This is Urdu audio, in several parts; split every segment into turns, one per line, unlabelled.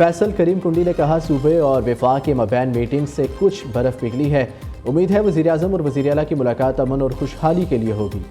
فیصل کریم کنڈی نے کہا صوبے اور وفاق کے مابین میٹنگ سے کچھ برف پگھلی ہے، امید ہے وزیر اعظم اور وزیر اعلیٰ کی ملاقات امن اور خوشحالی کے لیے ہوگی۔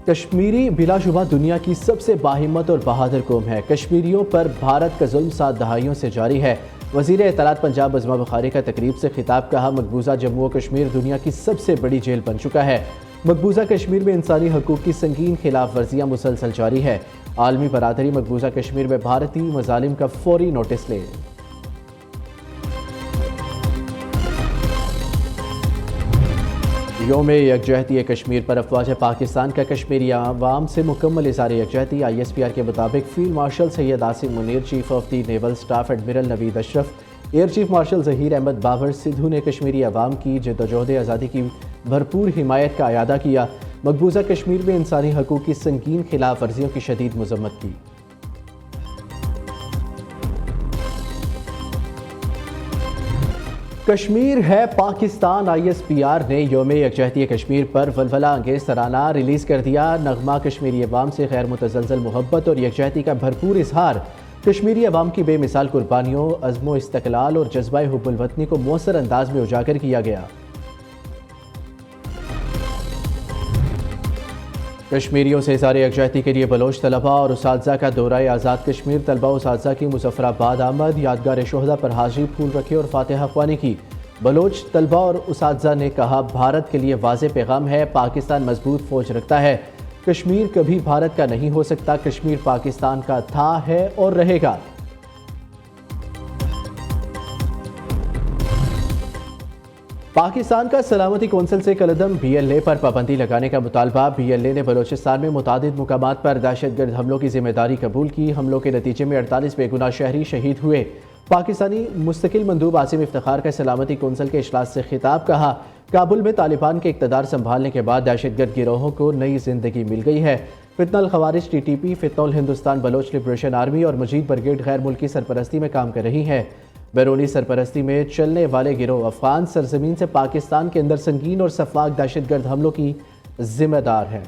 کشمیری بلا شبہ دنیا کی سب سے باہمت اور بہادر قوم ہے، کشمیریوں پر بھارت کا ظلم 7 دہائیوں سے جاری ہے۔ وزیر اطلاعات پنجاب عظمیٰ بخاری کا تقریب سے خطاب، کہا مقبوضہ جموں و کشمیر دنیا کی سب سے بڑی جیل بن چکا ہے، مقبوضہ کشمیر میں انسانی حقوق کی سنگین خلاف ورزیاں مسلسل جاری ہے، عالمی برادری مقبوضہ کشمیر میں بھارتی مظالم کا فوری نوٹس لے۔ یوم یکجہتی کشمیر پر افواج پاکستان کا کشمیری عوام سے مکمل اظہار یکجہتی۔ آئی ایس پی آر کے مطابق field marshal Syed Asim Munir, chief of the naval staff admiral Naveed Ashraf, air chief marshal Zaheer Ahmed Babar Sidhu نے کشمیری عوام کی جدوجہد آزادی کی بھرپور حمایت کا اعادہ کیا، مقبوضہ کشمیر میں انسانی حقوق کی سنگین خلاف ورزیوں کی شدید مذمت کی۔ کشمیر ہے Pakistan. I S P R نے یوم یکجہتی کشمیر پر ولولہ انگیز ترانہ ریلیز کر دیا۔ نغمہ کشمیری عوام سے غیر متزلزل محبت اور یکجہتی کا بھرپور اظہار، کشمیری عوام کی بے مثال قربانیوں، عزم و استقلال اور جذبہ حب الوطنی کو مؤثر انداز میں اجاگر کیا گیا۔ کشمیریوں سے اظہار یکجہتی کے لیے بلوچ طلباء اور اساتذہ کا دورہ آزاد کشمیر، طلباء و اساتذہ کی مظفر آباد آمد، یادگار شہداء پر حاضری پھول رکھے اور فاتحہ خوانی کی۔ بلوچ طلباء اور اساتذہ نے کہا بھارت کے لیے واضح پیغام ہے، پاکستان مضبوط فوج رکھتا ہے، کشمیر کبھی بھارت کا نہیں ہو سکتا، کشمیر پاکستان کا تھا، ہے اور رہے گا۔ پاکستان کا سلامتی کونسل سے کالعدم بی ایل اے پر پابندی لگانے کا مطالبہ۔ بی ایل اے نے بلوچستان میں متعدد مقامات پر دہشت گرد حملوں کی ذمہ داری قبول کی، حملوں کے نتیجے میں 48 بے گناہ شہری شہید ہوئے۔ پاکستانی مستقل مندوب عاصم افتخار کا سلامتی کونسل کے اجلاس سے خطاب، کہا کابل میں طالبان کے اقتدار سنبھالنے کے بعد دہشت گرد گروہوں کو نئی زندگی مل گئی ہے۔ فتنہ الخوارج ٹی ٹی پی، فتنہ الہندوستان بلوچ لبریشن آرمی اور مجید بریگیڈ غیر ملکی سرپرستی میں کام کر رہی ہیں۔ بیرونی سرپرستی میں چلنے والے گروہ افغان سرزمین سے پاکستان کے اندر سنگین اور سفاک دہشت گرد حملوں کی ذمہ دار ہیں۔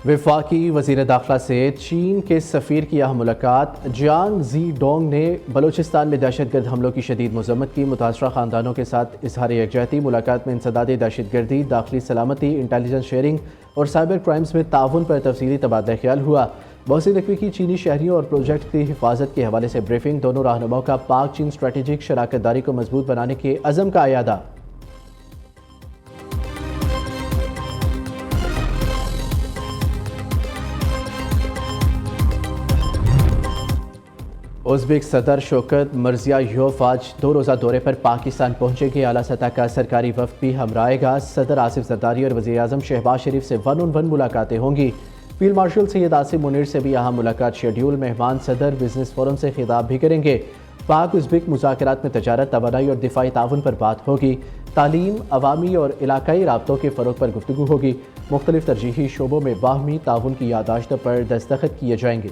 وفاقی وزیر داخلہ سے چین کے سفیر کی اہم ملاقات۔ جیانگ زی ڈونگ نے بلوچستان میں دہشت گرد حملوں کی شدید مذمت کی، متاثرہ خاندانوں کے ساتھ اظہار یکجہتی۔ ملاقات میں انسداد دہشت گردی، داخلی سلامتی، انٹیلیجنس شیئرنگ اور سائبر کرائمز میں تعاون پر تفصیلی تبادلہ خیال ہوا۔ محسن نقوی کی چینی شہریوں اور پروجیکٹ کی حفاظت کے حوالے سے بریفنگ، دونوں رہنماؤں کا پاک چین اسٹریٹجک شراکت داری کو مضبوط بنانے کے عزم کا اعادہ۔ ازبک صدر شوکت مرزیایوف آج 2 روزہ دورے پر پاکستان پہنچے گے، اعلیٰ سطح کا سرکاری وفد بھی ہمراہے گا۔ صدر آصف زرداری اور وزیر اعظم شہباز شریف سے 1 on 1 ملاقاتیں ہوں گی۔ فیلڈ مارشل سید عاصم منیر سے بھی اہم ملاقات شیڈیول۔ مہمان صدر بزنس فورم سے خطاب بھی کریں گے۔ پاک ازبک مذاکرات میں تجارت، توانائی اور دفاعی تعاون پر بات ہوگی۔ تعلیم، عوامی اور علاقائی رابطوں کے فروغ پر گفتگو ہوگی۔ مختلف ترجیحی شعبوں میں باہمی تعاون کی یادداشتوں پر دستخط کیے جائیں گے۔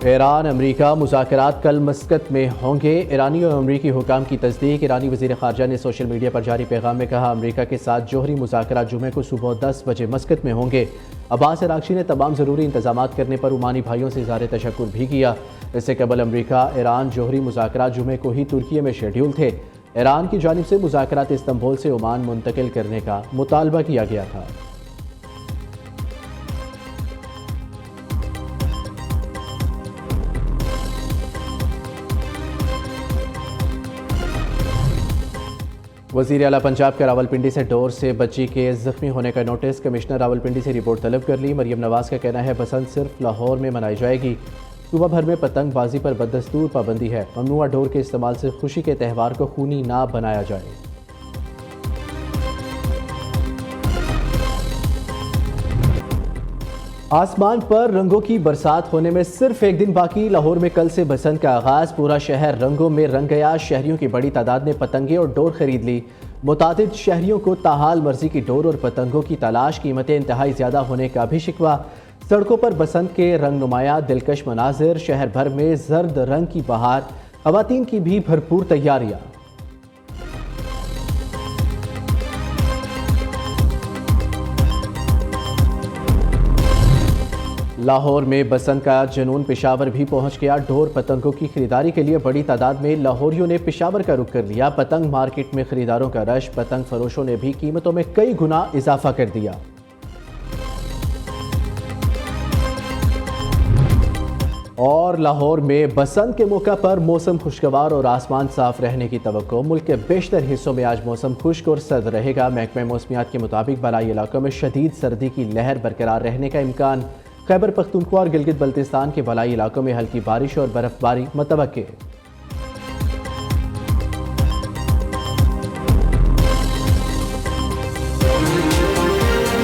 ایران امریکہ مذاکرات کل مسقط میں ہوں گے، ایرانی اور امریکی حکام کی تصدیق۔ ایرانی وزیر خارجہ نے سوشل میڈیا پر جاری پیغام میں کہا امریکہ کے ساتھ جوہری مذاکرات جمعے کو صبح 10 بجے مسقط میں ہوں گے۔ عباس عراقچی نے تمام ضروری انتظامات کرنے پر عمانی بھائیوں سے اظہار تشکر بھی کیا۔ اس سے قبل امریکہ ایران جوہری مذاکرات جمعے کو ہی ترکی میں شیڈیول تھے۔ ایران کی جانب سے مذاکرات استنبول سے عمان منتقل کرنے کا مطالبہ کیا گیا تھا۔ وزیر اعلیٰ پنجاب کا راولپنڈی سے ڈور سے بچی کے زخمی ہونے کا نوٹس، کمشنر راولپنڈی سے رپورٹ طلب کر لی۔ مریم نواز کا کہنا ہے بسنت صرف لاہور میں منائی جائے گی۔ صوبہ بھر میں پتنگ بازی پر بدستور پابندی ہے، ممنوعہ ڈور کے استعمال سے خوشی کے تہوار کو خونی نہ بنایا جائے۔ آسمان پر رنگوں کی برسات ہونے میں صرف ایک دن باقی، لاہور میں کل سے بسنت کا آغاز، پورا شہر رنگوں میں رنگ گیا، شہریوں کی بڑی تعداد نے پتنگیں اور ڈور خرید لی۔ متعدد شہریوں کو تاحال مرضی کی ڈور اور پتنگوں کی تلاش، قیمتیں انتہائی زیادہ ہونے کا بھی شکوہ۔ سڑکوں پر بسنت کے رنگ نمایاں دلکش مناظر، شہر بھر میں زرد رنگ کی بہار، خواتین کی بھی بھرپور تیاریاں۔ لاہور میں بسنت کا جنون پشاور بھی پہنچ گیا، ڈور پتنگوں کی خریداری کے لیے بڑی تعداد میں لاہوریوں نے پشاور کا رخ کر لیا۔ پتنگ مارکیٹ میں خریداروں کا رش، پتنگ فروشوں نے بھی قیمتوں میں کئی گنا اضافہ کر دیا۔ اور لاہور میں بسنت کے موقع پر موسم خوشگوار اور آسمان صاف رہنے کی توقع، ملک کے بیشتر حصوں میں آج موسم خشک اور سرد رہے گا۔ محکمہ موسمیات کے مطابق بالائی علاقوں میں شدید سردی کی لہر برقرار رہنے کا امکان، خیبر پختونخوا اور گلگت بلتستان کے بالائی علاقوں میں ہلکی بارش اور برف باری متوقع۔